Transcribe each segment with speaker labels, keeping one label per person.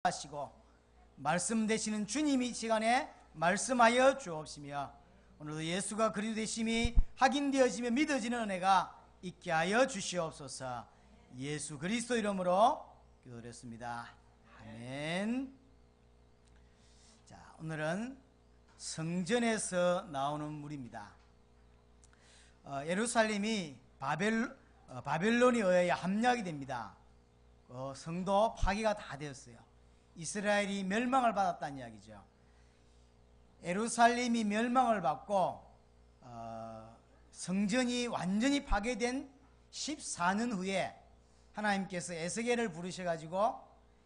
Speaker 1: 하시고 말씀 되시는 주님이 이 시간에 말씀하여 주옵시며 오늘도 예수가 그리스도 되심이 확인되어지며 믿어지는 은혜가 있게 하여 주시옵소서. 예수 그리스도 이름으로 기도드렸습니다. 아멘. 자, 오늘은 성전에서 나오는 물입니다. 예루살렘이 바벨론에 의해 함락이 됩니다. 성도 파괴가 다 되었어요. 이스라엘이 멸망을 받았다는 이야기죠. 예루살렘이 멸망을 받고 성전이 완전히 파괴된 14년 후에 하나님께서 에스겔을 부르셔가지고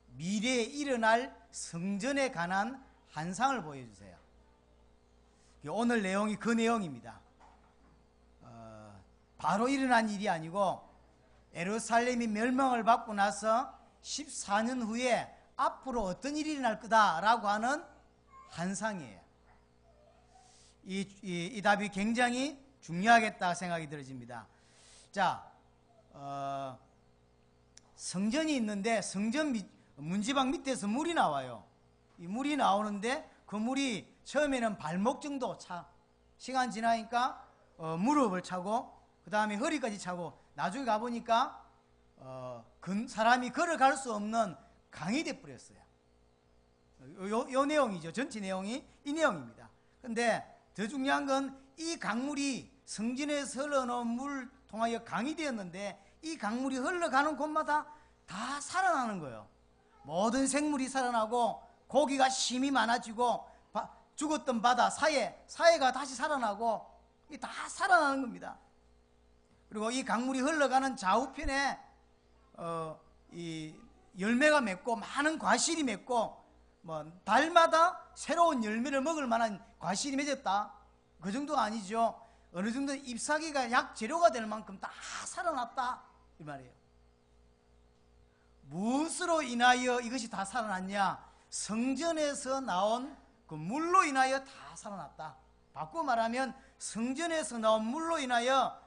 Speaker 1: 미래에 일어날 성전에 관한 환상을 보여주세요. 오늘 내용이 그 내용입니다. 바로 일어난 일이 아니고 예루살렘이 멸망을 받고 나서 14년 후에 앞으로 어떤 일이 일어날 거다라고 하는 환상이에요. 이 답이 굉장히 중요하겠다 생각이 들어집니다. 자, 성전이 있는데 성전 문지방 밑에서 물이 나와요. 이 물이 나오는데 그 물이 처음에는 발목 정도 차, 시간 지나니까 무릎을 차고 그 다음에 허리까지 차고 나중에 가보니까 사람이 걸어갈 수 없는 강이 돼버렸어요. 요 내용이죠. 전체 내용이 이 내용입니다. 근데 더 중요한 건 이 강물이 성전에서 흘러놓은 물 통하여 강이 되었는데 이 강물이 흘러가는 곳마다 다 살아나는 거예요. 모든 생물이 살아나고 고기가 심이 많아지고 죽었던 바다 사해가 다시 살아나고 이게 다 살아나는 겁니다. 그리고 이 강물이 흘러가는 좌우편에 이 열매가 맺고 많은 과실이 맺고 달마다 새로운 열매를 먹을 만한 과실이 맺었다. 그 정도가 아니죠. 어느 정도 잎사귀가 약 재료가 될 만큼 다 살아났다 이 말이에요. 무엇으로 인하여 이것이 다 살아났냐? 성전에서 나온 그 물로 인하여 다 살아났다. 바꾸어 말하면 성전에서 나온 물로 인하여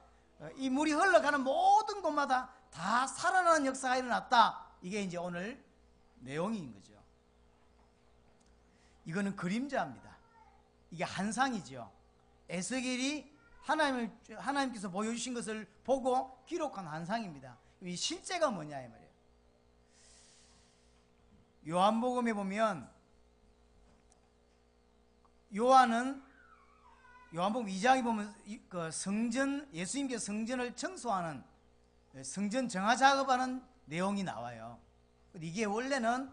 Speaker 1: 이 물이 흘러가는 모든 곳마다 다 살아나는 역사가 일어났다. 이게 이제 오늘 내용인 거죠. 이거는 그림자입니다. 이게 환상이죠. 에스겔이 하나님께서 보여주신 것을 보고 기록한 환상입니다. 이 실제가 뭐냐 이 말이에요. 요한복음에 보면 요한복음 2장에 보면 그 성전, 예수님께서 성전을 청소하는 성전 정화 작업하는 내용이 나와요. 이게 원래는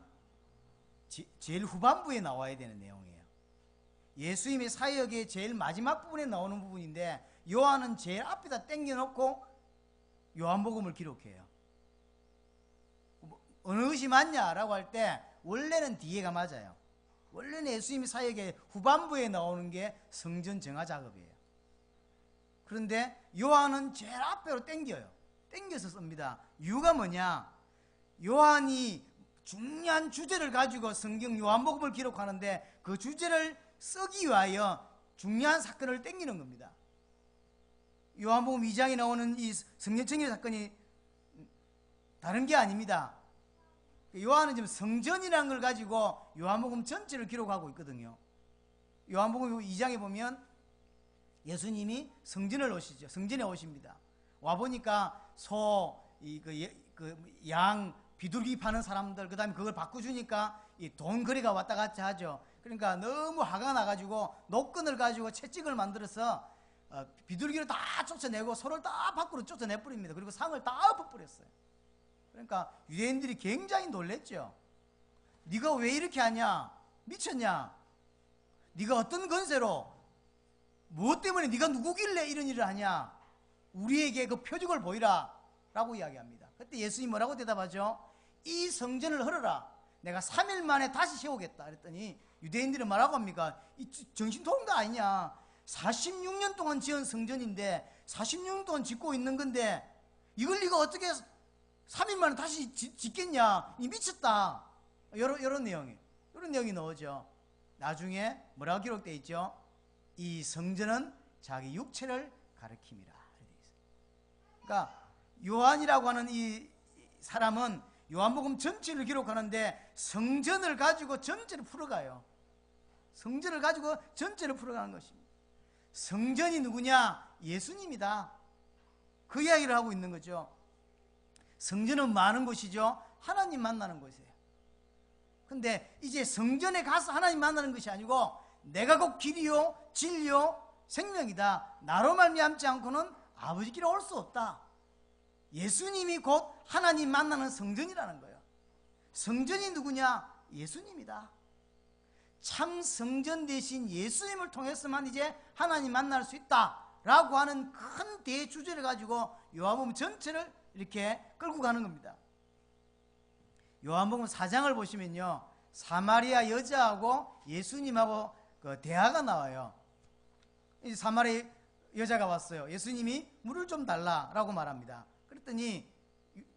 Speaker 1: 제일 후반부에 나와야 되는 내용이에요. 예수님의 사역의 제일 마지막 부분에 나오는 부분인데 요한은 제일 앞에다 땡겨놓고 요한복음을 기록해요. 어느 것이 맞냐라고 할 때 원래는 뒤에가 맞아요. 원래는 예수님의 사역의 후반부에 나오는 게 성전 정화 작업이에요. 그런데 요한은 제일 앞으로 땡겨서 씁니다. 이유가 뭐냐? 요한이 중요한 주제를 가지고 성경 요한복음을 기록하는데 그 주제를 쓰기 위하여 중요한 사건을 땡기는 겁니다. 요한복음 2장에 나오는 이 성전청결 사건이 다른 게 아닙니다. 요한은 지금 성전이라는 걸 가지고 요한복음 전체를 기록하고 있거든요. 요한복음 2장에 보면 예수님이 성전을 오시죠. 성전에 오십니다. 와보니까 양, 비둘기 파는 사람들, 그 다음에 그걸 바꿔주니까 이 돈 거래가 왔다 갔다 하죠. 그러니까 너무 화가 나가지고 노끈을 가지고 채찍을 만들어서 비둘기를 다 쫓아내고 소를 다 밖으로 쫓아내버립니다. 그리고 상을 다 엎어버렸어요. 그러니까 유대인들이 굉장히 놀랬죠. 네가 왜 이렇게 하냐? 미쳤냐? 네가 어떤 건세로 무엇 때문에 네가 누구길래 이런 일을 하냐? 우리에게 그 표적을 보이라 라고 이야기합니다. 그때 예수님이 뭐라고 대답하죠? 이 성전을 헐어라. 내가 3일 만에 다시 세우겠다 그랬더니 유대인들은 뭐라고 합니까? 이 정신 도는 거 아니냐? 46년 동안 지은 성전인데 46년 동안 짓고 있는 건데 이걸 네가 어떻게 3일 만에 다시 짓겠냐? 이 미쳤다. 이런 내용이 나오죠. 나중에 뭐라고 기록되어 있죠? 이 성전은 자기 육체를 가리킴이라. 그러니까 요한이라고 하는 이 사람은 요한복음 전체를 기록하는데 성전을 가지고 전체를 풀어가요. 성전을 가지고 전체를 풀어가는 것입니다. 성전이 누구냐? 예수님이다. 그 이야기를 하고 있는 거죠. 성전은 많은 곳이죠. 하나님 만나는 곳이에요. 근데 이제 성전에 가서 하나님 만나는 것이 아니고 내가 곧 길이요 진리요 생명이다. 나로 말미암지 않고는 아버지께로 올 수 없다. 예수님이 곧 하나님 만나는 성전이라는 거예요. 성전이 누구냐? 예수님이다. 참 성전 대신 예수님을 통해서만 이제 하나님 만날 수 있다라고 하는 큰 대주제를 가지고 요한복음 전체를 이렇게 끌고 가는 겁니다. 요한복음 4장을 보시면요, 사마리아 여자하고 예수님하고 그 대화가 나와요. 이제 사마리아 여자가 왔어요. 예수님이 물을 좀 달라라고 말합니다. 그랬더니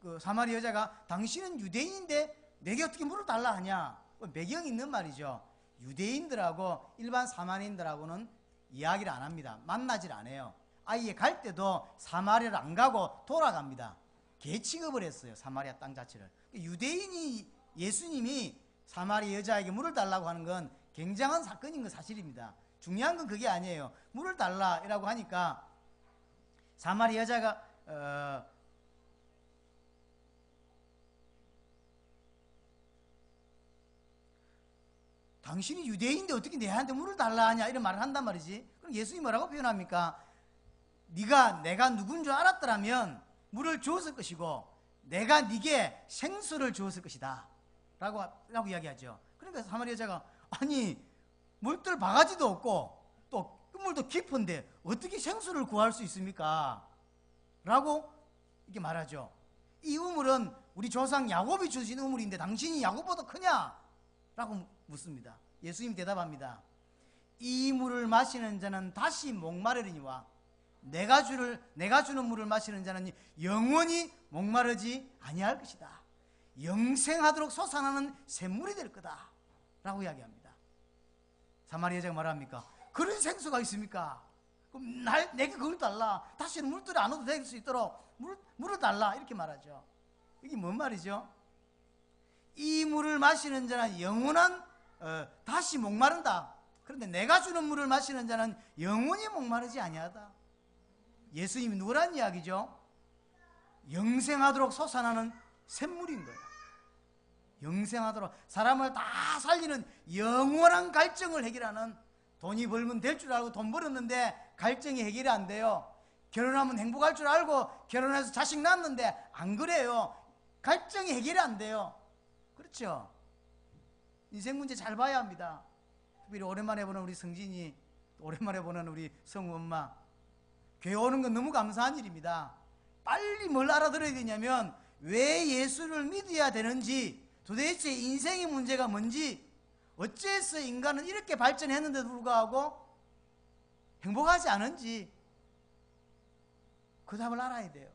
Speaker 1: 그 사마리아 여자가 당신은 유대인인데 내게 어떻게 물을 달라 하냐? 매경이 있는 말이죠. 유대인들하고 일반 사마리아인들하고는 이야기를 안 합니다. 만나질 않아요. 아예 갈 때도 사마리아를 안 가고 돌아갑니다. 개 취급을 했어요. 사마리아 땅 자체를. 유대인이 예수님이 사마리아 여자에게 물을 달라고 하는 건 굉장한 사건인 건 사실입니다. 중요한 건 그게 아니에요. 물을 달라라고 하니까 사마리아 여자가 당신이 유대인인데 어떻게 내한테 물을 달라 하냐 이런 말을 한단 말이지. 그럼 예수님이 뭐라고 표현합니까? 내가 누군 줄 알았더라면 물을 주었을 것이고 내가 네게 생수를 주었을 것이다 라고 이야기하죠. 그러니까 사마리아 여자가 아니 물들 바가지도 없고 또 물도 깊은데 어떻게 생수를 구할 수 있습니까? 라고 이렇게 말하죠. 이 우물은 우리 조상 야곱이 주신 우물인데 당신이 야곱보다 크냐? 라고 묻습니다. 예수님이 대답합니다. 이 물을 마시는 자는 다시 목마르리니와 내가 주는 물을 마시는 자는 영원히 목마르지 아니할 것이다. 영생하도록 솟아나는 샘물이 될 거다 라고 이야기합니다. 사마리아 여자가 말합니까? 그런 생수가 있습니까? 그럼 내게 그걸 달라. 다시는 물들이 안 오도 될 수 있도록 물을 달라 이렇게 말하죠. 이게 뭔 말이죠? 이 물을 마시는 자는 영원한 다시 목마른다. 그런데 내가 주는 물을 마시는 자는 영원히 목마르지 아니하다. 예수님이 누구란 이야기죠? 영생하도록 솟아나는 샘물인 거예요. 영생하도록 사람을 다 살리는 영원한 갈증을 해결하는, 돈이 벌면 될 줄 알고 돈 벌었는데 갈증이 해결이 안 돼요. 결혼하면 행복할 줄 알고 결혼해서 자식 낳았는데 안 그래요. 갈증이 해결이 안 돼요. 그렇죠? 인생 문제 잘 봐야 합니다. 특별히 오랜만에 보는 우리 성진이, 오랜만에 보는 우리 성우 엄마, 교회 오는 건 너무 감사한 일입니다. 빨리 뭘 알아들어야 되냐면 왜 예수를 믿어야 되는지, 도대체 인생의 문제가 뭔지, 어째서 인간은 이렇게 발전했는데도 불구하고 행복하지 않은지 그 답을 알아야 돼요.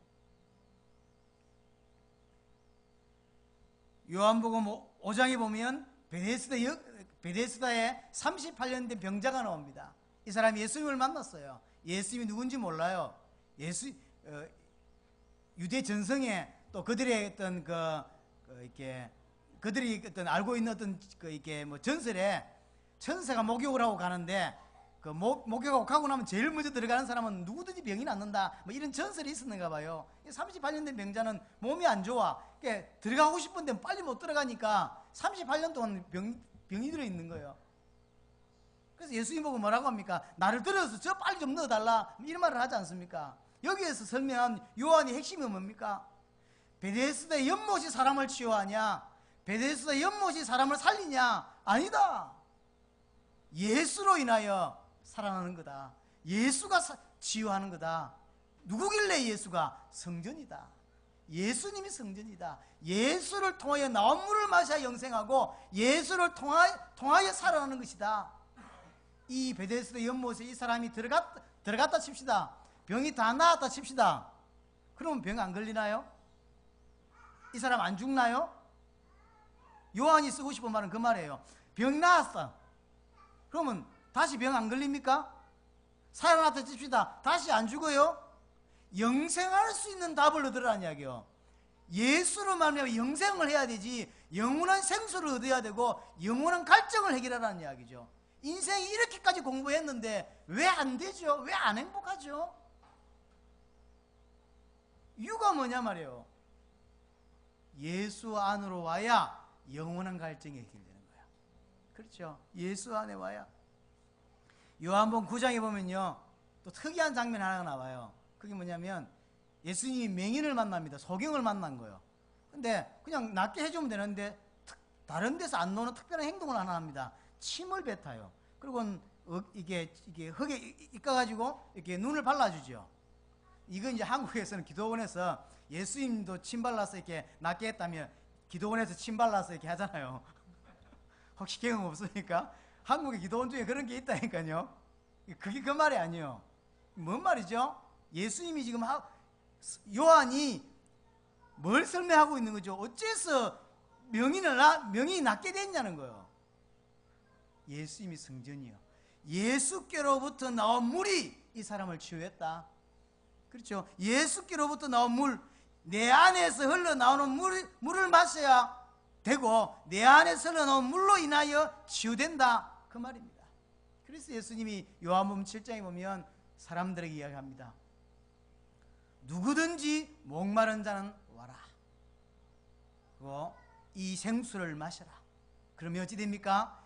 Speaker 1: 요한복음 5장에 보면 베데스다에 38년 된 병자가 나옵니다. 이 사람이 예수님을 만났어요. 예수님이 누군지 몰라요. 유대 전성에 또 그들의 어떤 이렇게 그들이 어떤 알고 있는 어떤 이렇게 뭐 전설에 천사가 목욕을 하고 가는데 목욕하고 가고 나면 제일 먼저 들어가는 사람은 누구든지 병이 낫는다, 뭐 이런 전설이 있었는가 봐요. 38년 된 병자는 몸이 안 좋아. 그러니까 들어가고 싶은데 빨리 못 들어가니까 38년 동안 병이 들어 있는 거예요. 그래서 예수님 보고 뭐라고 합니까? 나를 들어서 저 빨리 좀 넣어달라, 이런 말을 하지 않습니까? 여기에서 설명한 요한의 핵심이 뭡니까? 베데스다의 연못이 사람을 치유하냐? 베데스다의 연못이 사람을 살리냐? 아니다. 예수로 인하여 살아나는 거다. 예수가 치유하는 거다. 누구길래 예수가? 성전이다. 예수님이 성전이다. 예수를 통하여 나온 물을 마셔야 영생하고 예수를 통하여 살아나는 것이다. 이 베데스다 연못에 이 사람이 들어갔다 칩시다. 병이 다 나았다 칩시다. 그러면 병 안 걸리나요? 이 사람 안 죽나요? 요한이 쓰고 싶은 말은 그 말이에요. 병 나았어. 그러면 다시 병 안 걸립니까? 살아났다 칩시다. 다시 안 죽어요? 영생할 수 있는 답을 얻으라는 이야기요. 예수로 말미암아 영생을 해야 되지, 영원한 생수를 얻어야 되고 영원한 갈증을 해결하라는 이야기죠. 인생이 이렇게까지 공부했는데 왜 안 되죠? 왜 안 행복하죠? 이유가 뭐냐 말이에요. 예수 안으로 와야 영원한 갈증이 해결되는 거야. 그렇죠? 예수 안에 와야. 요한복음 9장에 보면요, 또 특이한 장면 하나가 나와요. 그게 뭐냐면 예수님이 맹인을 만납니다. 소경을 만난 거예요. 근데 그냥 낫게 해주면 되는데 다른 데서 안 나오는 특별한 행동을 하나 합니다. 침을 뱉어요. 그리고 이게 흙에 이까가지고 이렇게 눈을 발라주죠. 이건 이제 한국에서는 기도원에서 예수님도 침 발라서 이렇게 낫게 했다면 기도원에서 침 발라서 이렇게 하잖아요. 혹시 경험 없으니까? 한국의 기도원 중에 그런 게 있다니까요. 그게 그 말이 아니에요. 뭔 말이죠? 예수님이 지금 요한이 뭘 설명하고 있는 거죠? 어째서 명인이 낫게 됐냐는 거예요. 예수님이 성전이요, 예수께로부터 나온 물이 이 사람을 치유했다. 그렇죠? 예수께로부터 나온 물, 내 안에서 흘러나오는 물을 마셔야 되고 내 안에서 흘러나온 물로 인하여 치유된다, 그 말입니다. 그래서 예수님이 요한복음 7장에 보면 사람들에게 이야기합니다. 누구든지 목마른 자는 와라. 그리고 이 생수를 마셔라. 그러면 어찌 됩니까?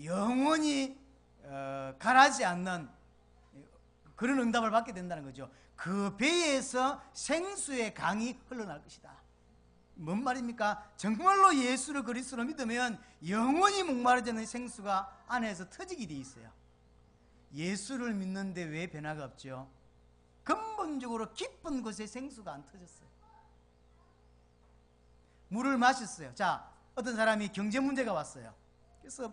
Speaker 1: 영원히 가라지 않는 그런 응답을 받게 된다는 거죠. 그 배에서 생수의 강이 흘러날 것이다. 뭔 말입니까? 정말로 예수를 그리스도로 믿으면 영원히 목마르지 않는 생수가 안에서 터지게 돼 있어요. 예수를 믿는데 왜 변화가 없죠? 근본적으로 깊은 곳에 생수가 안 터졌어요. 물을 마셨어요. 자, 어떤 사람이 경제 문제가 왔어요. 그래서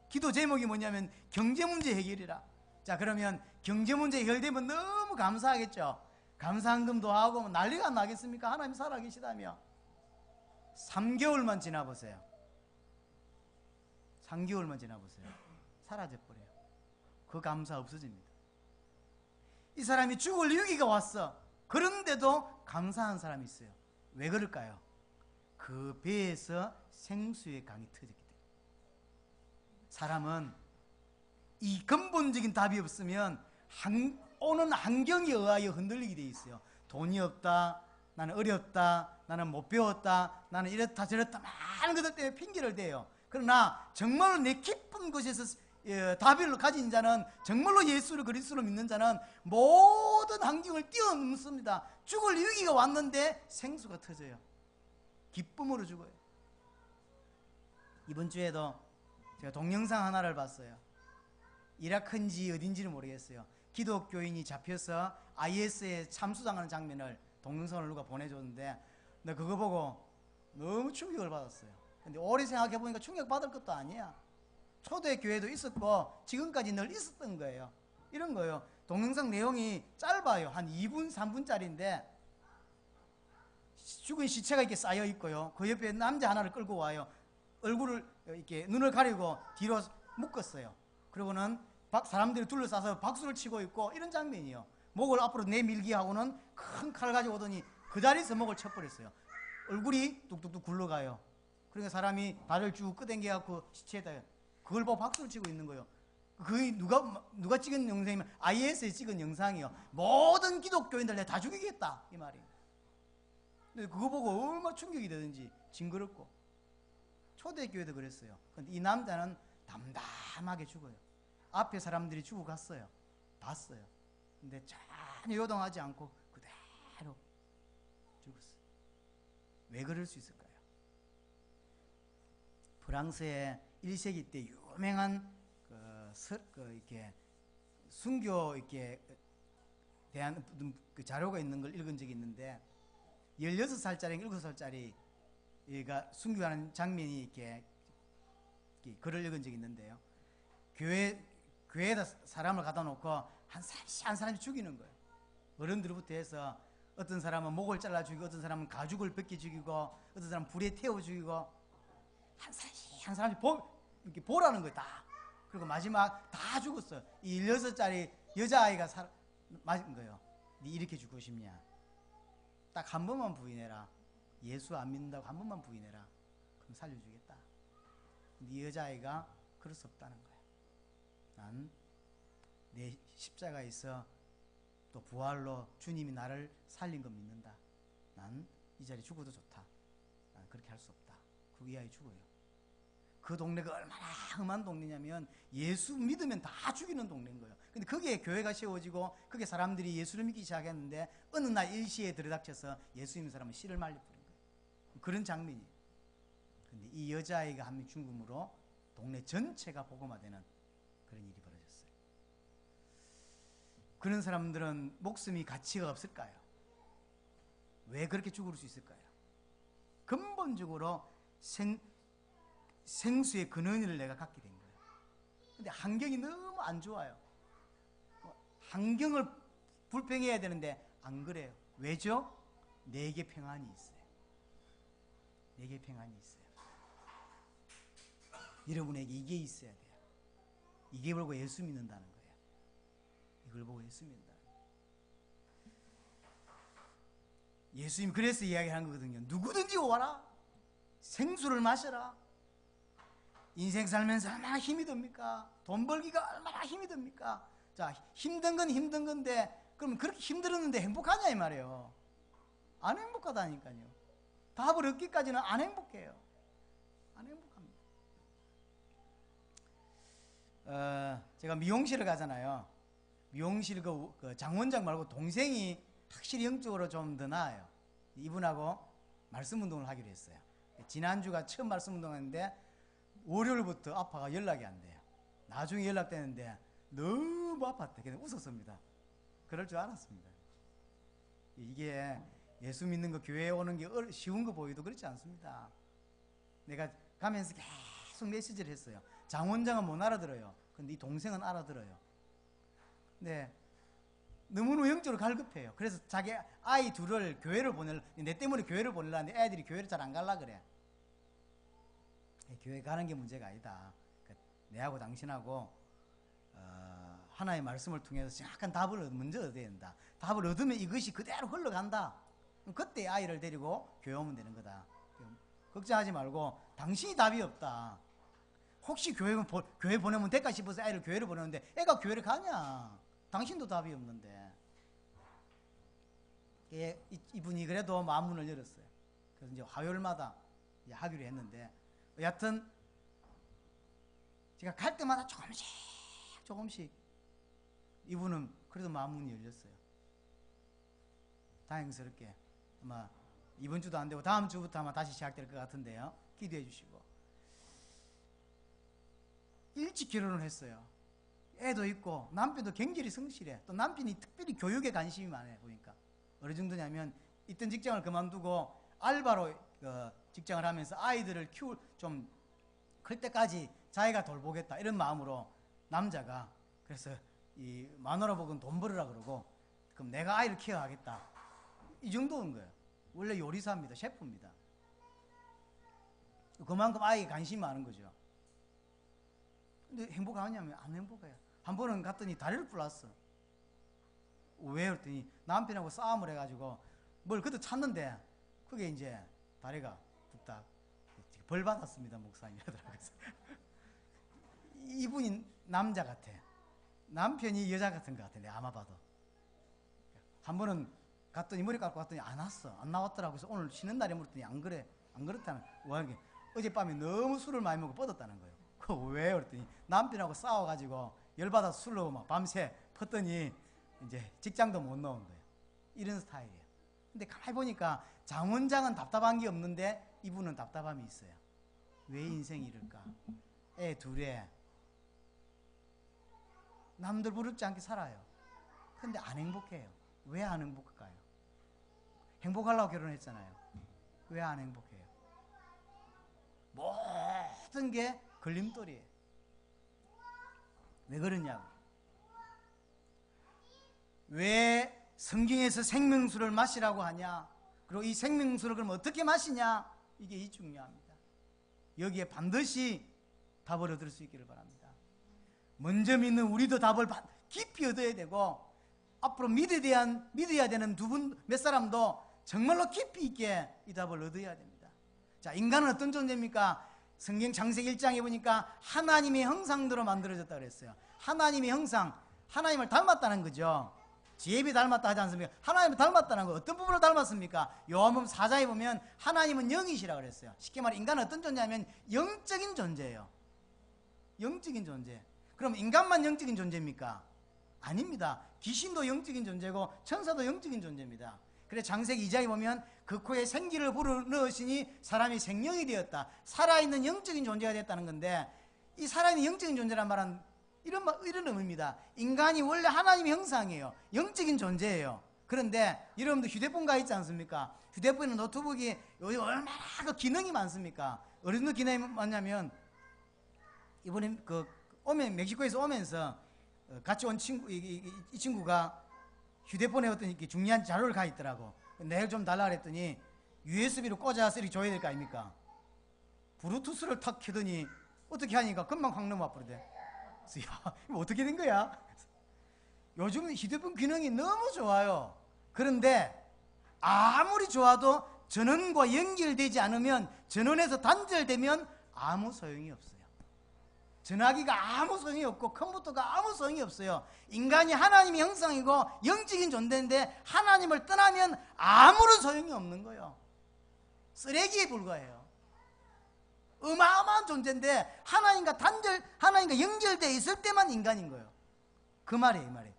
Speaker 1: 기도 제목이 뭐냐면 경제 문제 해결이라. 자, 그러면 경제 문제 해결되면 너무 감사하겠죠. 감사한금도 하고 난리가 나겠습니까? 하나님 살아계시다며. 3개월만 지나보세요. 3개월만 지나보세요. 사라져버려요. 그 감사 없어집니다. 이 사람이 죽을 위기가 왔어. 그런데도 감사한 사람이 있어요. 왜 그럴까요? 그 배에서 생수의 강이 터졌기 때문에. 사람은 이 근본적인 답이 없으면 오는 환경에 의하여 흔들리게 돼 있어요. 돈이 없다, 나는 어렵다, 나는 못 배웠다, 나는 이렇다 저렇다, 많은 것들 때문에 핑계를 대요. 그러나 정말로 내 깊은 곳에서 답을 가진 자는, 정말로 예수를 그리스도로 믿는 자는 모든 환경을 뛰어넘습니다. 죽을 위기가 왔는데 생수가 터져요. 기쁨으로 죽어요. 이번 주에도 제가 동영상 하나를 봤어요. 이라크인지 어딘지는 모르겠어요. 기독교인이 잡혀서 IS에 참수당하는 장면을 동영상을 누가 보내줬는데 나 그거 보고 너무 충격을 받았어요. 근데 오래 생각해보니까 충격받을 것도 아니야. 초대교회도 있었고 지금까지 늘 있었던 거예요. 이런 거예요. 동영상 내용이 짧아요. 한 2분, 3분짜리인데 죽은 시체가 이렇게 쌓여 있고요. 그 옆에 남자 하나를 끌고 와요. 얼굴을 이렇게 눈을 가리고 뒤로 묶었어요. 그리고는 사람들이 둘러싸서 박수를 치고 있고 이런 장면이에요. 목을 앞으로 내밀기 하고는 큰 칼 가지고 오더니 그 자리에서 목을 쳐버렸어요. 얼굴이 뚝뚝뚝 굴러가요. 그러니까 사람이 발을 쭉 끄댕겨갖고 시체에다 그걸 보고 박수를 치고 있는 거예요. 그게 누가 찍은 영상이면 IS에 찍은 영상이요. 모든 기독교인들 내가 다 죽이겠다 이 말이에요. 근데 그거 보고 얼마나 충격이 되든지 징그럽고. 초대교회도 그랬어요. 근데 이 남자는 담담하게 죽어요. 앞에 사람들이 죽어갔어요. 봤어요. 근데 전혀 요동하지 않고 그대로 죽었어요. 왜 그럴 수 있을까요? 프랑스의 1세기 때 유명한 이렇게 순교 이렇게 대한 그 자료가 있는 걸 읽은 적이 있는데 16살짜리, 7살짜리가 순교하는 장면이 이렇게 글을 읽은 적이 있는데요. 교회에다 사람을 갖다 놓고 한 사람이 죽이는 거예요. 어른들부터 해서 어떤 사람은 목을 잘라 죽이고, 어떤 사람은 가죽을 벗겨 죽이고, 어떤 사람은 불에 태워 죽이고, 한 사람씩 이렇게 보라는 거예요. 다. 그리고 마지막 다 죽었어요. 이 16살짜리 여자아이가 맞은 거예요. 네 이렇게 죽고 싶냐? 딱 한 번만 부인해라. 예수 안 믿는다고 한 번만 부인해라. 그럼 살려주겠다. 근데 이 여자아이가 그럴 수 없다는 거야. 난 내 십자가에서 또 부활로 주님이 나를 살린 거 믿는다. 난 이 자리에 죽어도 좋다. 난 그렇게 할 수 없다. 그리고 이 아이 죽어요. 그 동네가 얼마나 험한 동네냐면 예수 믿으면 다 죽이는 동네인 거예요. 근데 거기에 교회가 세워지고 거기에 사람들이 예수를 믿기 시작했는데 어느 날 일시에 들이닥쳐서 예수 믿는 사람은 씨를 말려버린 거예요. 그런 장면이에요. 근데 이 여자아이가 한 명 죽음으로 동네 전체가 복음화되는 그런 일이 벌어졌어요. 그런 사람들은 목숨이 가치가 없을까요? 왜 그렇게 죽을 수 있을까요? 근본적으로 생수의 근원을 내가 갖게 된 거예요. 근데 환경이 너무 안 좋아요. 환경을 불평해야 되는데 안 그래요. 왜죠? 내게 평안이 있어요. 내게 평안이 있어요. 여러분에게 이게 있어야 돼요. 이게 보고 예수 믿는다는 거예요. 이걸 보고 예수 믿는다는 거예요. 예수님 그래서 이야기한 거거든요. 누구든지 오라. 생수를 마셔라. 인생 살면서 얼마나 힘이 듭니까? 돈 벌기가 얼마나 힘이 듭니까? 자, 힘든 건 힘든 건데 그럼 그렇게 힘들었는데 행복하냐 이 말이에요. 안 행복하다니까요. 답을 얻기까지는 안 행복해요. 안 행복합니다. 제가 미용실을 가잖아요. 미용실 그 장원장 말고 동생이 확실히 영적으로 좀 더 나아요. 이분하고 말씀 운동을 하기로 했어요. 지난주가 처음 말씀 운동했는데 월요일부터 아파가 연락이 안 돼요. 나중에 연락되는데 너무 아팠대. 그냥 웃었습니다. 그럴 줄 알았습니다. 이게 예수 믿는 거 교회에 오는 게 쉬운 거 보이도 그렇지 않습니다. 내가 가면서 계속 메시지를 했어요. 장원장은 못 알아들어요. 근데 이 동생은 알아들어요. 네. 너무너무 영적으로 갈급해요. 그래서 자기 아이 둘을 교회를 내 때문에 교회를 보내려는데 애들이 교회를 잘 안 가려 그래. 교회 가는 게 문제가 아니다. 내하고 당신하고 하나의 말씀을 통해서 정확한 답을 먼저 얻어야 된다. 답을 얻으면 이것이 그대로 흘러간다. 그때 아이를 데리고 교회 오면 되는 거다. 걱정하지 말고 당신이 답이 없다. 혹시 교회 보내면 될까 싶어서 아이를 교회를 보내는데 애가 교회를 가냐? 당신도 답이 없는데. 이분이 그래도 마음문을 열었어요. 그래서 이제 화요일마다 하기로 했는데 여하튼 제가 갈 때마다 조금씩 이분은 그래도 마음문이 열렸어요. 다행스럽게 아마 이번 주도 안 되고 다음 주부터 아마 다시 시작될 것 같은데요. 기도해 주시고. 일찍 결혼을 했어요. 애도 있고 남편도 굉장히 성실해. 또 남편이 특별히 교육에 관심이 많아요. 보니까 어느 정도냐면 있던 직장을 그만두고 알바로 직장을 하면서 아이들을 키울 좀 클 때까지 자기가 돌보겠다 이런 마음으로 남자가 그래서 이 마누라 보고는 돈 벌으라 그러고 그럼 내가 아이를 케어하겠다 이 정도인 거예요. 원래 요리사입니다. 셰프입니다. 그만큼 아이에 관심이 많은 거죠. 근데 행복하냐면 안 행복해요. 한 번은 갔더니 다리를 불났어. 왜? 그랬더니 남편하고 싸움을 해가지고 뭘 그때 찾는데 그게 이제 다리가 뚝딱 벌 받았습니다. 목사님. 이분이 남자 같아. 남편이 여자 같은 것 같아. 내가 아마 봐도. 한 번은 갔더니 머리 감고 갔더니 안 왔어. 안 나왔더라고. 그래서 오늘 쉬는 날에 물었더니 안 그래. 안 그렇다는 거야. 어젯밤에 너무 술을 많이 먹고 뻗었다는 거예요. 그거 왜? 그랬더니 남편하고 싸워가지고 열받아서 술로 막 밤새 폈더니 이제 직장도 못 나온 거예요. 이런 스타일이에요. 근데 가만히 보니까 장원장은 답답한 게 없는데 이분은 답답함이 있어요. 왜 인생이 이럴까? 애 둘에 남들 부럽지 않게 살아요. 근데 안 행복해요. 왜 안 행복할까요? 행복하려고 결혼했잖아요. 왜 안 행복해요? 모든 게 걸림돌이에요. 왜 그러냐고. 왜 성경에서 생명수를 마시라고 하냐? 그리고 이 생명수를 그럼 어떻게 마시냐? 이게 중요합니다. 여기에 반드시 답을 얻을 수 있기를 바랍니다. 먼저 믿는 우리도 답을 깊이 얻어야 되고 앞으로 믿어야 되는 몇 사람도 정말로 깊이 있게 이 답을 얻어야 됩니다. 자, 인간은 어떤 존재입니까? 성경 창세기 1장에 보니까 하나님의 형상대로 만들어졌다 그랬어요. 하나님의 형상, 하나님을 닮았다는 거죠. 지혜비 닮았다 하지 않습니까? 하나님을 닮았다는 거. 어떤 부분을 닮았습니까? 요한복음 4장에 보면 하나님은 영이시라 그랬어요. 쉽게 말해 인간은 어떤 존재냐면 영적인 존재예요. 영적인 존재. 그럼 인간만 영적인 존재입니까? 아닙니다. 귀신도 영적인 존재고 천사도 영적인 존재입니다. 그래서 창세기 2장에 보면 그 코에 생기를 불어넣으시니 사람이 생명이 되었다. 살아있는 영적인 존재가 됐다는 건데, 이 살아있는 영적인 존재란 말은 이런 의미입니다. 인간이 원래 하나님의 형상이에요. 영적인 존재예요. 그런데 여러분도 휴대폰가 있지 않습니까? 휴대폰이나 노트북이 요즘 얼마나 그 기능이 많습니까? 어느 기능이 많냐면, 이번에 멕시코에서 오면서 같이 온 친구, 이 친구가 휴대폰에 어떤 이렇게 중요한 자료를 가 있더라고. 내일 좀 달라 그랬더니 USB로 꽂아서 이렇게 줘야 될 거 아닙니까? 블루투스를 탁 켜더니 어떻게 하니까 금방 확 넘어와 버리대. 그래서 야, 이거 어떻게 된 거야? 요즘 휴대폰 기능이 너무 좋아요. 그런데 아무리 좋아도 전원과 연결되지 않으면, 전원에서 단절되면 아무 소용이 없어요. 전화기가 아무 소용이 없고 컴퓨터가 아무 소용이 없어요. 인간이 하나님의 형상이고 영적인 존재인데 하나님을 떠나면 아무런 소용이 없는 거예요. 쓰레기에 불과해요. 어마어마한 존재인데 하나님과 연결되어 있을 때만 인간인 거예요. 그 말이에요, 이 말이.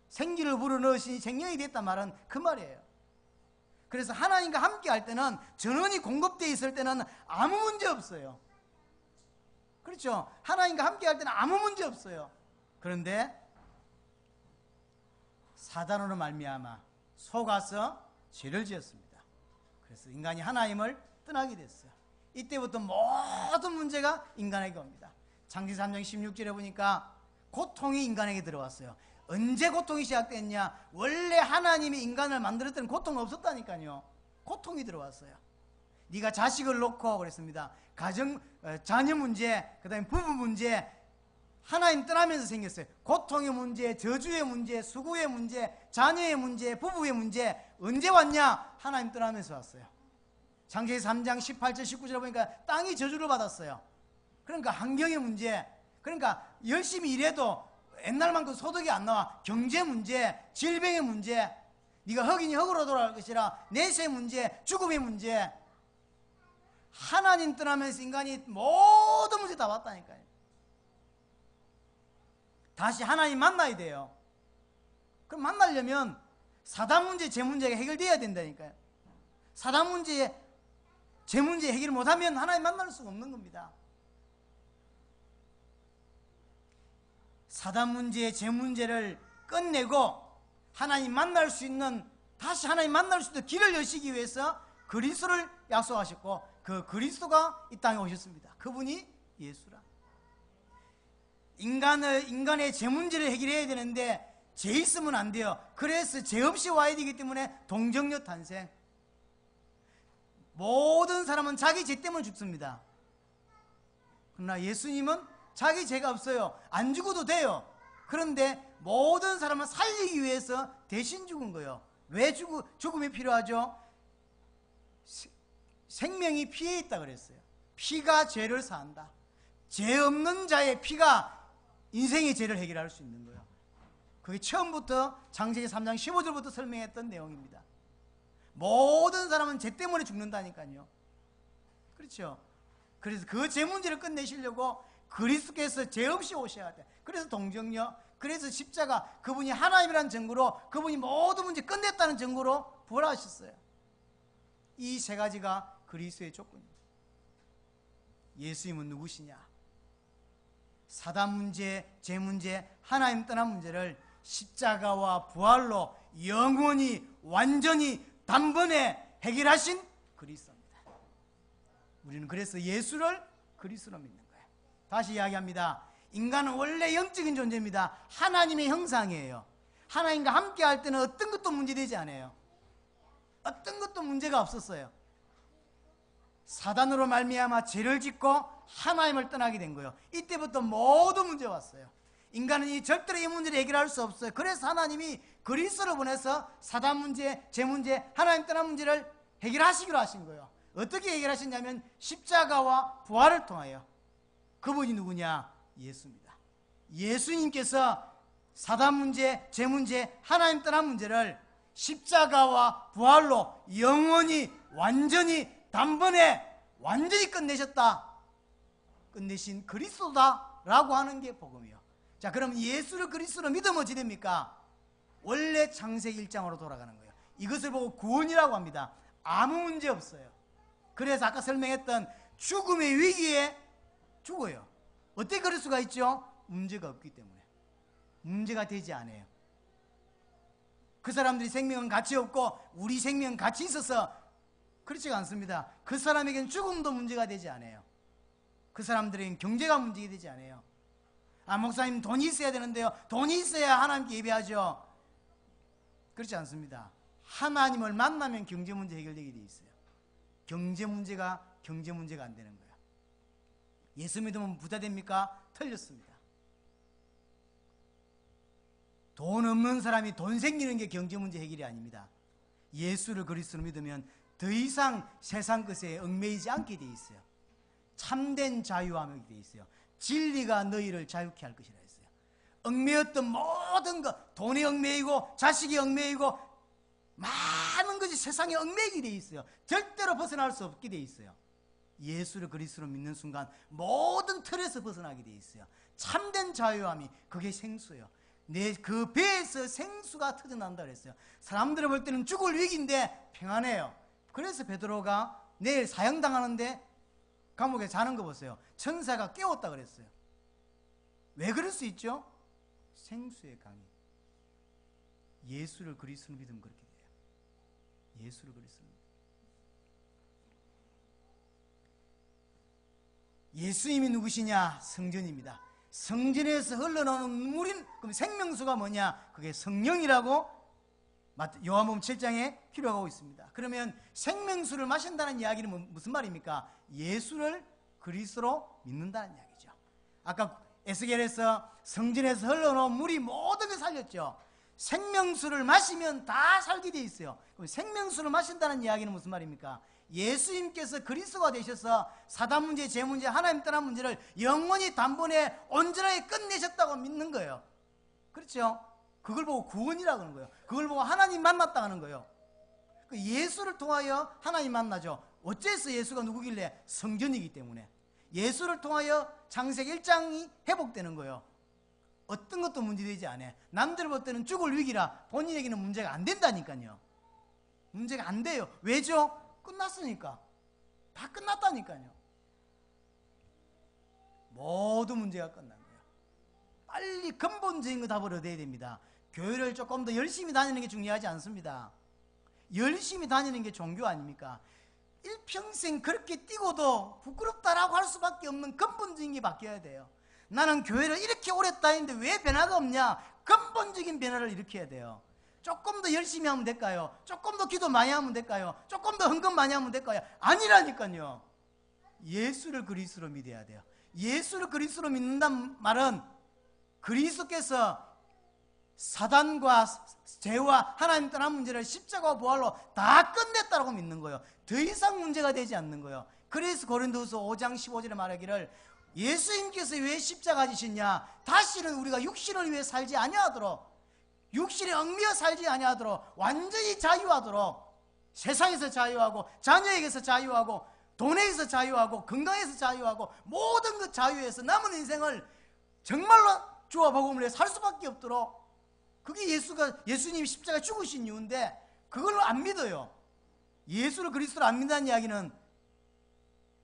Speaker 1: 생기를 불어넣으시니 생명이 됐단 말은 그 말이에요. 그래서 하나님과 함께 할 때는, 전원이 공급되어 있을 때는 아무 문제 없어요. 그렇죠? 하나님과 함께 할 때는 아무 문제 없어요. 그런데 사단으로 말미암아 속아서 죄를 지었습니다. 그래서 인간이 하나님을 떠나게 됐어요. 이때부터 모든 문제가 인간에게 옵니다. 창세기 3장 16절에 보니까 고통이 인간에게 들어왔어요. 언제 고통이 시작됐냐? 원래 하나님이 인간을 만들 때는 고통이 없었다니까요. 고통이 들어왔어요. 네가 자식을 놓고 그랬습니다. 자녀 문제, 그 다음에 부부 문제, 하나님 떠나면서 생겼어요. 고통의 문제, 저주의 문제, 수고의 문제, 자녀의 문제, 부부의 문제. 언제 왔냐? 하나님 떠나면서 왔어요. 창세기 3장 18절 19절에 보니까 땅이 저주를 받았어요. 그러니까 환경의 문제, 그러니까 열심히 일해도 옛날만큼 소득이 안 나와. 경제 문제, 질병의 문제, 네가 흑인이 흑으로 돌아갈 것이라, 내세 문제, 죽음의 문제. 하나님 떠나면서 인간이 모든 문제 다 왔다니까요. 다시 하나님 만나야 돼요. 그럼 만나려면 사단 문제, 제 문제가 해결돼야 된다니까요. 사단 문제, 제 문제 해결을 못하면 하나님 만날 수가 없는 겁니다. 사단 문제, 제 문제를 끝내고 하나님 만날 수 있는, 다시 하나님 만날 수 있는 길을 여시기 위해서 그리스도를 약속하셨고, 그 그리스도가 이 땅에 오셨습니다. 그분이 예수라. 인간의 죄 문제를 해결해야 되는데 죄 있으면 안 돼요. 그래서 죄 없이 와야 되기 때문에 동정녀 탄생. 모든 사람은 자기 죄 때문에 죽습니다. 그러나 예수님은 자기 죄가 없어요. 안 죽어도 돼요. 그런데 모든 사람을 살리기 위해서 대신 죽은 거예요. 왜 죽음이 필요하죠? 생명이 피에 있다 그랬어요. 피가 죄를 사한다. 죄 없는 자의 피가 인생의 죄를 해결할 수 있는 거예요. 그게 처음부터 창세기 3장 15절부터 설명했던 내용입니다. 모든 사람은 죄 때문에 죽는다니까요. 그렇죠? 그래서 그 죄 문제를 끝내시려고 그리스도께서 죄 없이 오셔야 돼. 그래서 동정녀, 그래서 십자가, 그분이 하나님이라는 증거로, 그분이 모든 문제 끝냈다는 증거로 부활하셨어요. 이 세 가지가 그리스도의 조건입니다. 예수님은 누구시냐? 사단 문제, 죄 문제, 하나님 떠난 문제를 십자가와 부활로 영원히 완전히 단번에 해결하신 그리스도입니다. 우리는 그래서 예수를 그리스도로 믿는 거예요. 다시 이야기합니다. 인간은 원래 영적인 존재입니다. 하나님의 형상이에요. 하나님과 함께 할 때는 어떤 것도 문제되지 않아요. 어떤 것도 문제가 없었어요. 사단으로 말미암아 죄를 짓고 하나님을 떠나게 된 거예요. 이때부터 모든 문제가 왔어요. 인간은 이 절대로 이 문제를 해결할 수 없어요. 그래서 하나님이 그리스도를 보내서 사단 문제, 제 문제, 하나님 떠난 문제를 해결하시기로 하신 거예요. 어떻게 해결하셨냐면 십자가와 부활을 통하여. 그분이 누구냐? 예수입니다. 예수님께서 사단 문제, 제 문제, 하나님 떠난 문제를 십자가와 부활로 영원히 완전히 단번에 완전히 끝내셨다. 끝내신 그리스도다라고 하는 게 복음이에요. 자, 그럼 예수를 그리스도로 믿으면 어찌 됩니까? 원래 창세기 1장으로 돌아가는 거예요. 이것을 보고 구원이라고 합니다. 아무 문제 없어요. 그래서 아까 설명했던 죽음의 위기에 죽어요. 어떻게 그럴 수가 있죠? 문제가 없기 때문에. 문제가 되지 않아요. 그 사람들이 생명은 가치 없고 우리 생명은 가치 있어서 그렇지가 않습니다. 그 사람에게는 죽음도 문제가 되지 않아요. 그 사람들에게는 경제가 문제가 되지 않아요. 아, 목사님 돈이 있어야 되는데요. 돈이 있어야 하나님께 예배하죠. 그렇지 않습니다. 하나님을 만나면 경제 문제 해결되게 돼 있어요. 경제 문제가 안 되는 거예요. 예수 믿으면 부자 됩니까? 틀렸습니다. 돈 없는 사람이 돈 생기는 게 경제 문제 해결이 아닙니다. 예수를 그리스도로 믿으면 더 이상 세상 것에 얽매이지 않게 돼 있어요. 참된 자유함이 돼 있어요. 진리가 너희를 자유케 할 것이라 했어요. 얽매였던 모든 것, 돈에 얽매이고 자식이 얽매이고 많은 것이 세상에 얽매이게 돼 있어요. 절대로 벗어날 수 없게 돼 있어요. 예수를 그리스도로 믿는 순간 모든 틀에서 벗어나게 돼 있어요. 참된 자유함이 그게 생수예요. 내 그 배에서 생수가 터져난다 그랬어요. 사람들이 볼 때는 죽을 위기인데 평안해요. 그래서 베드로가 내일 사형당하는데 감옥에 자는 거 보세요. 천사가 깨웠다 그랬어요. 왜 그럴 수 있죠? 생수의 강이. 예수를 그리스도로 믿으면 그렇게 돼요. 예수를 그리스도로 믿으면. 예수님이 누구시냐? 성전입니다. 성전에서 흘러나오는 물인, 그럼 생명수가 뭐냐? 그게 성령이라고 요한복음 7장에 기록하고 있습니다. 그러면 생명수를 마신다는 이야기는 무슨 말입니까? 예수를 그리스도로 믿는다는 이야기죠. 아까 에스겔에서 성전에서 흘러나온 물이 모든 걸 살렸죠. 생명수를 마시면 다 살게 돼 있어요. 그럼 생명수를 마신다는 이야기는 무슨 말입니까? 예수님께서 그리스도가 되셔서 사단 문제, 제 문제, 하나님 떠난 문제를 영원히 단번에 온전하게 끝내셨다고 믿는 거예요. 그렇죠? 그걸 보고 구원이라고 하는 거예요. 그걸 보고 하나님 만났다 하는 거예요. 예수를 통하여 하나님 만나죠. 어째서 예수가 누구길래? 성전이기 때문에. 예수를 통하여 창세기 1장이 회복되는 거예요. 어떤 것도 문제되지 않아요. 남들 볼 때는 죽을 위기라 본인에게는 문제가 안 된다니까요. 문제가 안 돼요. 왜죠? 끝났으니까. 다 끝났다니까요. 모든 문제가 끝난 거예요. 빨리 근본적인 거 답을 얻어야 됩니다. 교회를 조금 더 열심히 다니는 게 중요하지 않습니다. 열심히 다니는 게 종교 아닙니까? 일평생 그렇게 뛰고도 부끄럽다라고 할 수밖에 없는 근본적인 게 바뀌어야 돼요. 나는 교회를 이렇게 오래 다니는데 왜 변화가 없냐? 근본적인 변화를 일으켜야 돼요. 조금 더 열심히 하면 될까요? 조금 더 기도 많이 하면 될까요? 조금 더 헌금 많이 하면 될까요? 아니라니까요. 예수를 그리스도로 믿어야 돼요. 예수를 그리스도로 믿는다는 말은 그리스도께서 사단과 죄와 하나님 떠난 문제를 십자가와 부활로 다 끝냈다고 믿는 거예요. 더 이상 문제가 되지 않는 거예요. 그래서 고린도후서 5장 15절에 말하기를 예수님께서 왜 십자가 지셨냐? 다시는 우리가 육신을 위해 살지 아니하도록, 육신에 얽매여 살지 아니하도록, 완전히 자유하도록, 세상에서 자유하고 자녀에게서 자유하고 돈에서 자유하고 건강에서 자유하고 모든 것 자유해서 남은 인생을 정말로 주와 복음을 위해 살 수밖에 없도록, 그게 예수님이 십자가에 죽으신 이유인데 그걸 안 믿어요. 예수를 그리스도로 안 믿는다는 이야기는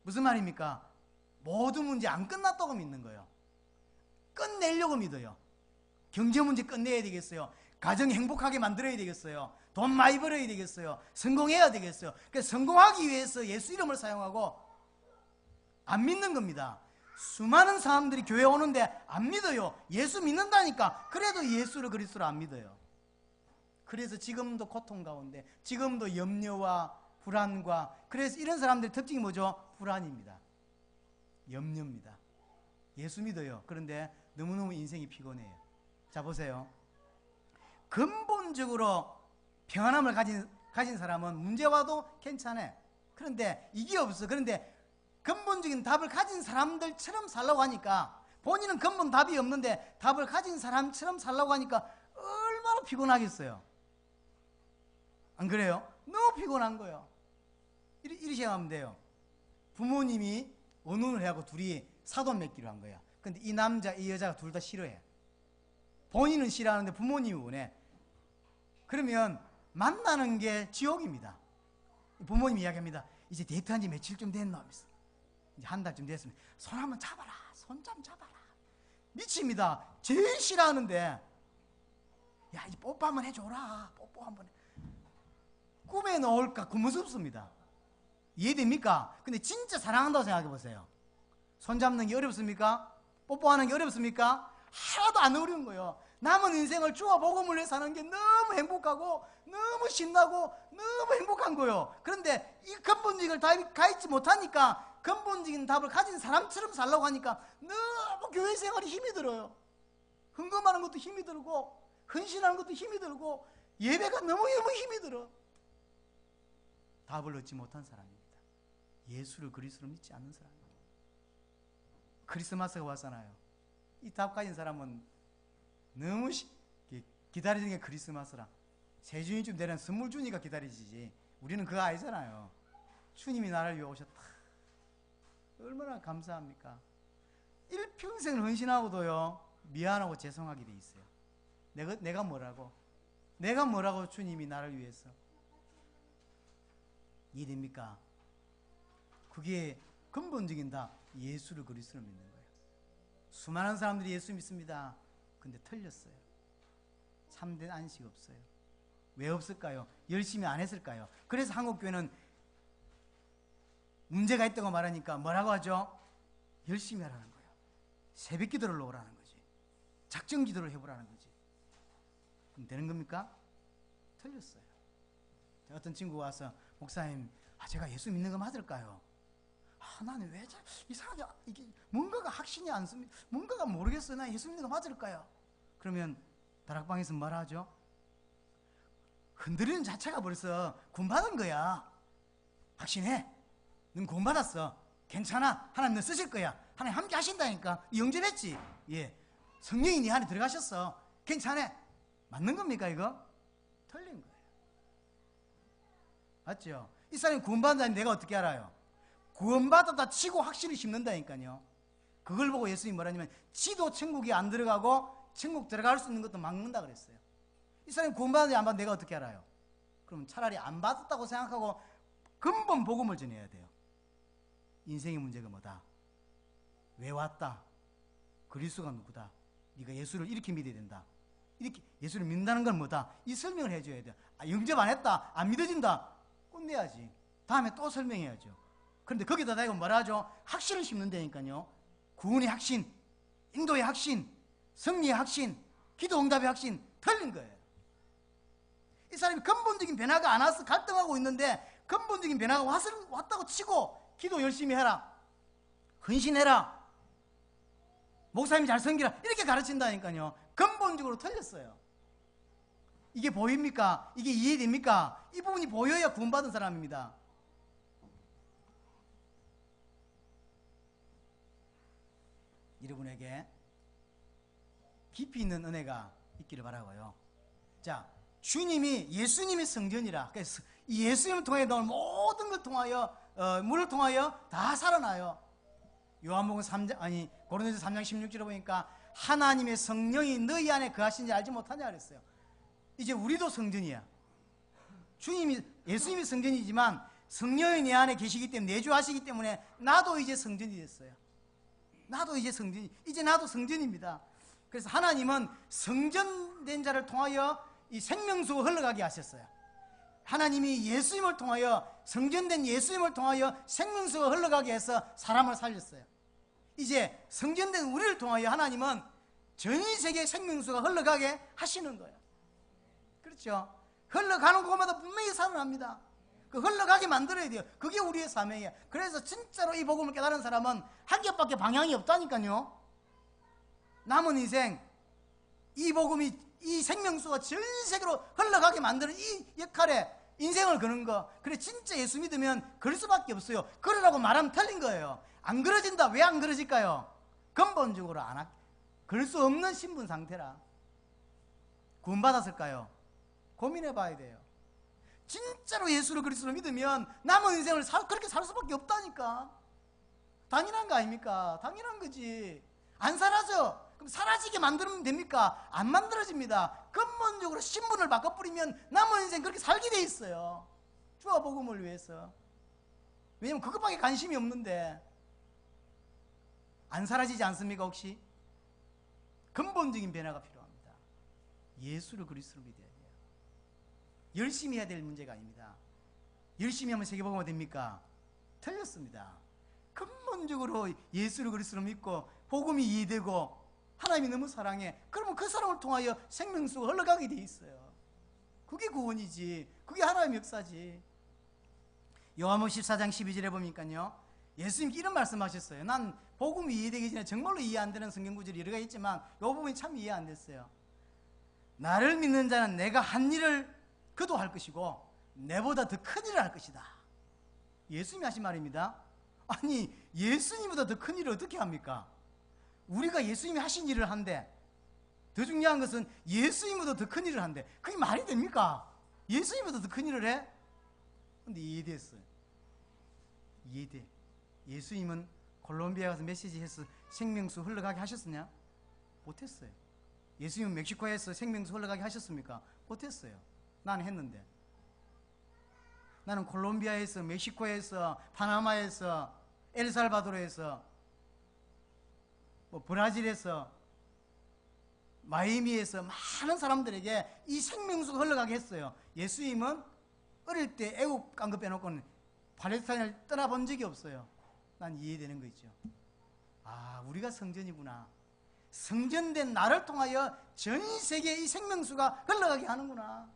Speaker 1: 무슨 말입니까? 모든 문제 안 끝났다고 믿는 거예요. 끝내려고 믿어요. 경제 문제 끝내야 되겠어요. 가정 행복하게 만들어야 되겠어요. 돈 많이 벌어야 되겠어요. 성공해야 되겠어요. 그래서 성공하기 위해서 예수 이름을 사용하고 안 믿는 겁니다. 수많은 사람들이 교회 오는데 안 믿어요. 예수 믿는다니까. 그래도 예수를 그리스도로 안 믿어요. 그래서 지금도 고통 가운데, 지금도 염려와 불안과, 그래서 이런 사람들의 특징이 뭐죠? 불안입니다. 염려입니다. 예수 믿어요. 그런데 너무너무 인생이 피곤해요. 자, 보세요. 근본적으로 평안함을 가진 사람은 문제 와도 괜찮아. 그런데 이게 없어. 그런데 근본적인 답을 가진 사람들처럼 살라고 하니까, 본인은 근본 답이 없는데 답을 가진 사람처럼 살라고 하니까 얼마나 피곤하겠어요. 안 그래요? 너무 피곤한 거예요. 이리 생각하면 돼요. 부모님이 원혼을 해하고 둘이 사돈 맺기로 한 거야. 근데 이 남자, 이 여자가 둘 다 싫어해. 본인은 싫어하는데 부모님이 원해. 그러면 만나는 게 지옥입니다. 부모님이 이야기합니다. 이제 데이트한 지 며칠쯤 됐나 하면서, 이제 한 달쯤 됐으면 손 한번 잡아라, 손 좀 잡아라. 미칩니다. 제일 싫어하는데, 야, 이제 뽀뽀 한번 해줘라, 뽀뽀 한번 해. 꿈에 넣을까 그 무섭습니다. 이해됩니까? 근데 진짜 사랑한다고 생각해 보세요. 손 잡는 게 어렵습니까? 뽀뽀하는 게 어렵습니까? 하나도 안 어려운 거예요. 남은 인생을 주와 복음을 위해 사는 게 너무 행복하고 너무 신나고 너무 행복한 거예요. 그런데 이 근본적인 답이 가있지 못하니까, 근본적인 답을 가진 사람처럼 살려고 하니까 너무 교회 생활이 힘이 들어요. 헌금하는 것도 힘이 들고 헌신하는 것도 힘이 들고 예배가 너무너무 힘이 들어. 답을 얻지 못한 사람입니다. 예수를 그리스도로 믿지 않는 사람입니다. 크리스마스가 왔잖아요. 이 답 가진 사람은 너무 기다리는 게 크리스마스라. 세주인쯤 되는 선물 주니까 기다리지, 우리는 그거 아니잖아요. 주님이 나를 위해 오셨다. 얼마나 감사합니까? 일평생을 헌신하고도요, 미안하고 죄송하게 돼 있어요. 내가 뭐라고 주님이 나를 위해서. 이해됩니까? 그게 근본적인 답, 예수를 그리스도로 믿는 거예요. 수많은 사람들이 예수 믿습니다. 근데 틀렸어요. 참된 안식 없어요. 왜 없을까요? 열심히 안 했을까요? 그래서 한국교회는 문제가 있다고 말하니까 뭐라고 하죠? 열심히 하라는 거예요. 새벽 기도를 놓으라는 거지. 작정 기도를 해보라는 거지. 그럼 되는 겁니까? 틀렸어요. 어떤 친구가 와서, 목사님, 제가 예수 믿는 거 맞을까요? 나는 왜 이상하게 이게 뭔가가 확신이 안 씁니다. 뭔가가 모르겠어요. 나 예수 믿는 거 맞을까요? 그러면 다락방에서 뭐라 하죠? 흔들리는 자체가 벌써 구원받은 거야. 확신해. 넌 구원받았어. 괜찮아. 하나님 너 쓰실 거야. 하나님 함께 하신다니까. 영접했지? 예. 성령이 네 안에 들어가셨어. 괜찮아. 맞는 겁니까 이거? 틀린 거예요. 맞죠? 이 사람이 구원받는다니 내가 어떻게 알아요? 구원받았다 치고 확신을 심는다니까요. 그걸 보고 예수님이 뭐라냐면, 지도 천국에 안 들어가고 천국 들어갈 수 있는 것도 막는다 그랬어요. 이 사람이 구원받았는지 안 받는지 내가 어떻게 알아요? 그럼 차라리 안 받았다고 생각하고 근본 복음을 전해야 돼요. 인생의 문제가 뭐다? 왜 왔다? 그리스도가 누구다? 네가 예수를 이렇게 믿어야 된다. 이렇게 예수를 믿는다는 건 뭐다? 이 설명을 해줘야 돼요. 영접 안 했다, 안 믿어진다, 끝내야지. 다음에 또 설명해야죠. 그런데 거기다 대고 뭐라 하죠? 확신을 심는다니까요. 구원의 확신, 인도의 확신, 승리의 확신, 기도 응답의 확신, 틀린 거예요. 이 사람이 근본적인 변화가 안 와서 갈등하고 있는데, 근본적인 변화가 왔다고 치고 기도 열심히 해라, 헌신해라, 목사님이 잘 섬기라, 이렇게 가르친다니까요. 근본적으로 틀렸어요. 이게 보입니까? 이게 이해됩니까? 이 부분이 보여야 구원받은 사람입니다. 여러분에게 깊이 있는 은혜가 있기를 바라고요. 자, 예수님이 성전이라. 그래서 이 예수님을 통해 넣은 모든 걸 통하여, 물을 통하여 다 살아나요. 요한복음 3장, 고린도서 3장 16절에 보니까, 하나님의 성령이 너희 안에 거하신지 알지 못하냐 그랬어요. 이제 우리도 성전이야. 예수님이 성전이지만 성령이 내 안에 계시기 때문에, 내주하시기 때문에 나도 이제 성전이 됐어요. 이제 나도 성전입니다. 그래서 하나님은 성전된 자를 통하여 이 생명수가 흘러가게 하셨어요. 하나님이 예수님을 통하여, 성전된 예수님을 통하여 생명수가 흘러가게 해서 사람을 살렸어요. 이제 성전된 우리를 통하여 하나님은 전 세계의 생명수가 흘러가게 하시는 거예요. 그렇죠? 흘러가는 곳마다 분명히 살아납니다. 그 흘러가게 만들어야 돼요. 그게 우리의 사명이에요. 그래서 진짜로 이 복음을 깨달은 사람은 한 겹밖에 방향이 없다니까요. 남은 인생 이 복음이, 이 생명수가 전 세계로 흘러가게 만드는 이 역할에 인생을 거는 거. 그래 진짜 예수 믿으면 그럴 수밖에 없어요. 그러라고 말하면 틀린 거예요. 안 그러진다. 왜 안 그러질까요? 근본적으로 그럴 수 없는 신분 상태라. 구원받았을까요? 고민해 봐야 돼요. 진짜로 예수를 그리스도로 믿으면 남은 인생을 그렇게 살 수밖에 없다니까. 당연한 거 아닙니까? 당연한 거지. 안 사라져. 그럼 사라지게 만들면 됩니까? 안 만들어집니다. 근본적으로 신분을 바꿔버리면 남은 인생 그렇게 살게 돼 있어요. 주와 복음을 위해서. 왜냐면 그것밖에 관심이 없는데. 안 사라지지 않습니까 혹시? 근본적인 변화가 필요합니다. 예수를 그리스도로 믿어야 돼요. 열심히 해야 될 문제가 아닙니다. 열심히 하면 세계복음화 됩니까? 틀렸습니다. 근본적으로 예수를 그리스도로 믿고 복음이 이해되고 하나님이 너무 사랑해. 그러면 그 사랑을 통하여 생명수가 흘러가게 돼 있어요. 그게 구원이지. 그게 하나님의 역사지. 요한복음 14장 12절에 보니까요, 예수님께 이런 말씀하셨어요. 난 복음이 이해되기 전에 정말로 이해 안 되는 성경 구절이 여러 가지 있지만 이 부분이 참 이해 안 됐어요. 나를 믿는 자는 내가 한 일을 그도 할 것이고 내보다 더 큰 일을 할 것이다. 예수님이 하신 말입니다. 아니 예수님보다 더 큰 일을 어떻게 합니까? 우리가 예수님이 하신 일을 한대. 더 중요한 것은 예수님보다 더 큰 일을 한대. 그게 말이 됩니까? 예수님보다 더 큰 일을 해? 근데 이해됐어요. 이해돼. 예수님은 콜롬비아 가서 메시지해서 생명수 흘러가게 하셨느냐? 못했어요. 예수님은 멕시코에서 생명수 흘러가게 하셨습니까? 못했어요. 나는 했는데. 나는 콜롬비아에서, 멕시코에서, 파나마에서, 엘살바도르에서, 브라질에서, 마이애미에서 많은 사람들에게 이 생명수가 흘러가게 했어요. 예수님은 어릴 때 애국 간 거 빼놓고는 팔레스타인을 떠나본 적이 없어요. 난 이해되는 거 있죠. 아, 우리가 성전이구나. 성전된 나를 통하여 전 세계에 이 생명수가 흘러가게 하는구나.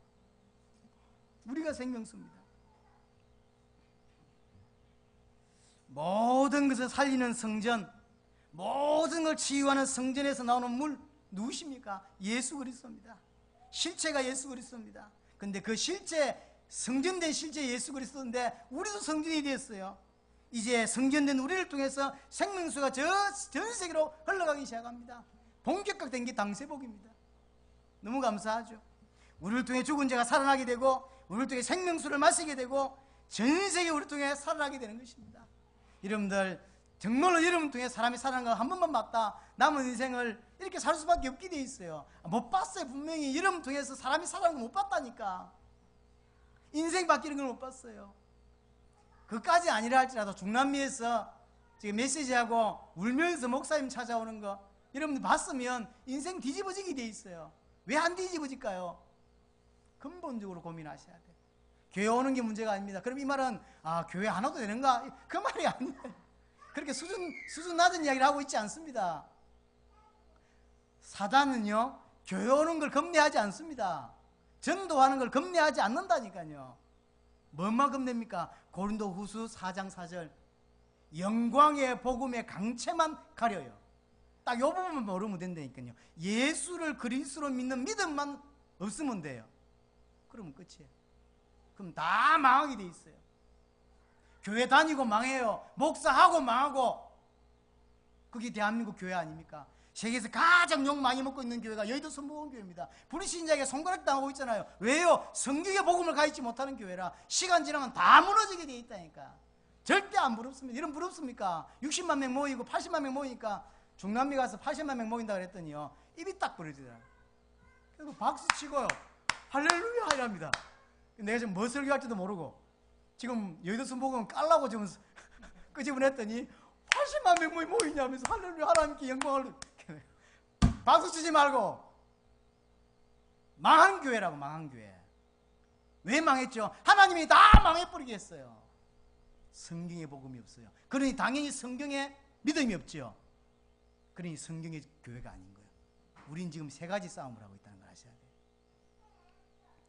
Speaker 1: 우리가 생명수입니다. 모든 것을 살리는 성전, 모든 걸 치유하는 성전에서 나오는 물 누구십니까? 예수 그리스도입니다. 실체가 예수 그리스도입니다. 근데 그 실체, 성전된 실제 예수 그리스도인데 우리도 성전이 되었어요. 이제 성전된 우리를 통해서 생명수가 전 세계로 흘러가기 시작합니다. 본격화된 게 당세복입니다. 너무 감사하죠. 우리를 통해 죽은 자가 살아나게 되고 우리를 통해 생명수를 마시게 되고 전 세계 우리를 통해 살아나게 되는 것입니다. 여러분들 정말로 여러분 통해 사람이 살아나는 거 한 번만 봤다 남은 인생을 이렇게 살 수밖에 없게 돼 있어요. 못 봤어요. 분명히 여러분 통해서 사람이 살아나는 거 못 봤다니까. 인생 바뀌는 걸 못 봤어요. 그까지 아니라 할지라도 중남미에서 지금 메시지하고 울면서 목사님 찾아오는 거 여러분들 봤으면 인생 뒤집어지게 돼 있어요. 왜 안 뒤집어질까요? 근본적으로 고민하셔야 돼요. 교회 오는 게 문제가 아닙니다. 그럼 이 말은 교회 안 와도 되는가? 그 말이 아니에요. 그렇게 수준 낮은 이야기를 하고 있지 않습니다. 사단은요 교회 오는 걸 겁내하지 않습니다. 전도하는 걸 겁내하지 않는다니까요. 뭐만 겁냅니까? 고린도 후서 4장 4절 영광의 복음의 강체만 가려요. 딱 이 부분만 모르면 된다니까요. 예수를 그리스도로 믿는 믿음만 없으면 돼요. 그러면 끝이에요. 그럼 다 망하게 돼 있어요. 교회 다니고 망해요. 목사하고 망하고. 그게 대한민국 교회 아닙니까? 세계에서 가장 욕 많이 먹고 있는 교회가 여의도 선복음교회입니다. 불신자에게 손가락 당하고 있잖아요. 왜요? 성경의 복음을 가르치지 못하는 교회라. 시간 지나면 다 무너지게 돼 있다니까. 절대 안 부럽습니다. 이런 부럽습니까? 60만 명 모이고 80만 명 모이니까 중남미 가서 80만 명 모인다 그랬더니요 입이 딱 부러지더라고요. 그래서 박수 치고요 할렐루야 이랍니다. 내가 지금 뭐 설교할지도 모르고 지금 여의도 선복음 깔라고 지금 끄집어냈더니 80만 명 모이냐면서 할렐루야 하나님께 영광을. 박수 치지 말고. 망한 교회라고. 망한 교회. 왜 망했죠? 하나님이 다 망해버리게 했어요. 성경의 복음이 없어요. 그러니 당연히 성경에 믿음이 없죠. 그러니 성경의 교회가 아닌 거예요. 우린 지금 세 가지 싸움을 하고 있다는 걸 아셔야 돼요.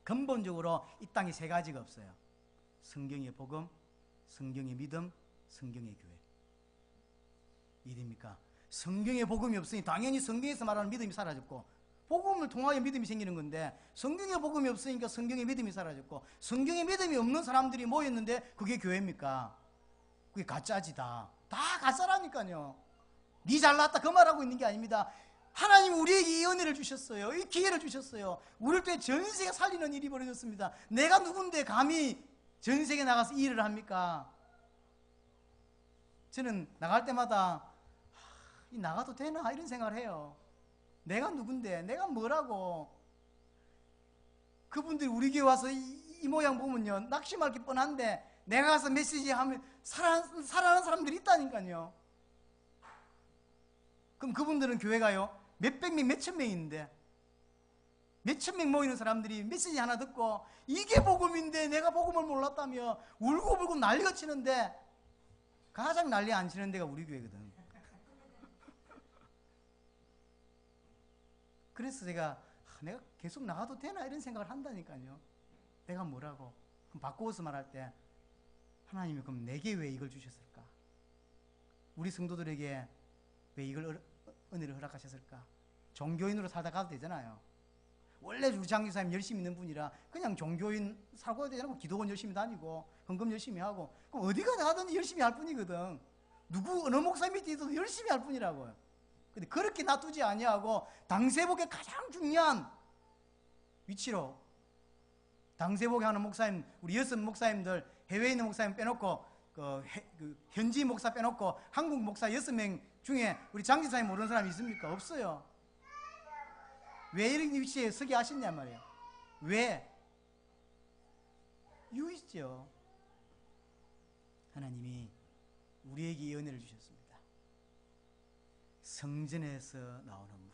Speaker 1: 근본적으로 이 땅에 세 가지가 없어요. 성경의 복음, 성경의 믿음, 성경의 교회. 이해됩니까? 성경에 복음이 없으니 당연히 성경에서 말하는 믿음이 사라졌고, 복음을 통하여 믿음이 생기는 건데 성경에 복음이 없으니까 성경에 믿음이 사라졌고, 성경에 믿음이 없는 사람들이 모였는데 그게 교회입니까? 그게 가짜지다. 다 가짜라니까요. 니 잘났다 그 말하고 있는 게 아닙니다. 하나님 우리에게 이 은혜를 주셨어요. 이 기회를 주셨어요. 우리를 통해 전 세계 살리는 일이 벌어졌습니다. 내가 누군데 감히 전 세계 나가서 이 일을 합니까? 저는 나갈 때마다 나가도 되나 이런 생각을 해요. 내가 누군데, 내가 뭐라고. 그분들이 우리 교회 와서 이 모양 보면요, 낙심할 게 뻔한데 내가 가서 메시지 하면 살아나는 사람들이 있다니까요. 그럼 그분들은 교회가요 몇백 명, 몇천 명인데, 몇천 명 모이는 사람들이 메시지 하나 듣고 이게 복음인데 내가 복음을 몰랐다며 울고불고 난리가 치는데, 가장 난리 안 치는 데가 우리 교회거든. 그래서 내가 계속 나가도 되나 이런 생각을 한다니까요. 내가 뭐라고. 그럼 바꾸어서 말할 때, 하나님이 그럼 내게 왜 이걸 주셨을까? 우리 성도들에게 왜 이걸 은혜를 허락하셨을까? 종교인으로 살다 가도 되잖아요. 원래 우리 장기사님 열심히 있는 분이라 그냥 종교인 살고 되잖아요. 기도원 열심히 다니고 헌금 열심히 하고, 그럼 어디 가든지 열심히 할 뿐이거든. 누구 어느 목사 밑에 있어도 열심히 할 뿐이라고요. 근데 그렇게 놔두지 아니하고 당세복의 가장 중요한 위치로, 당세복에 하는 목사님, 우리 6 목사님들, 해외에 있는 목사님 빼놓고 현지 목사 빼놓고 한국 목사 6명 중에 우리 장기사님 모르는 사람이 있습니까? 없어요. 왜 이런 위치에 서게 하셨냐 말이에요. 왜? 이유 있죠. 하나님이 우리에게 이 은혜를 주셨습니다. 성전에서 나오는 물,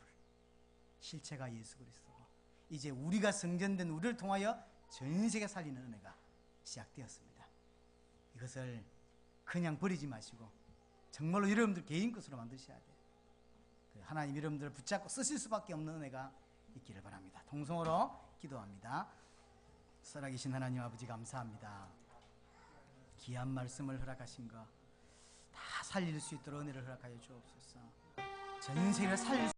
Speaker 1: 실체가 예수 그리스도고, 이제 우리가 성전된 우리를 통하여 전 세계 살리는 은혜가 시작되었습니다. 이것을 그냥 버리지 마시고 정말로 여러분들 개인 것으로 만드셔야 돼요. 하나님 여러분들을 붙잡고 쓰실 수밖에 없는 은혜가 있기를 바랍니다. 통성으로 기도합니다. 살아계신 하나님 아버지 감사합니다. 귀한 말씀을 허락하신 거 다 살릴 수 있도록 은혜를 허락하여 주옵소서. 전 세계를 살릴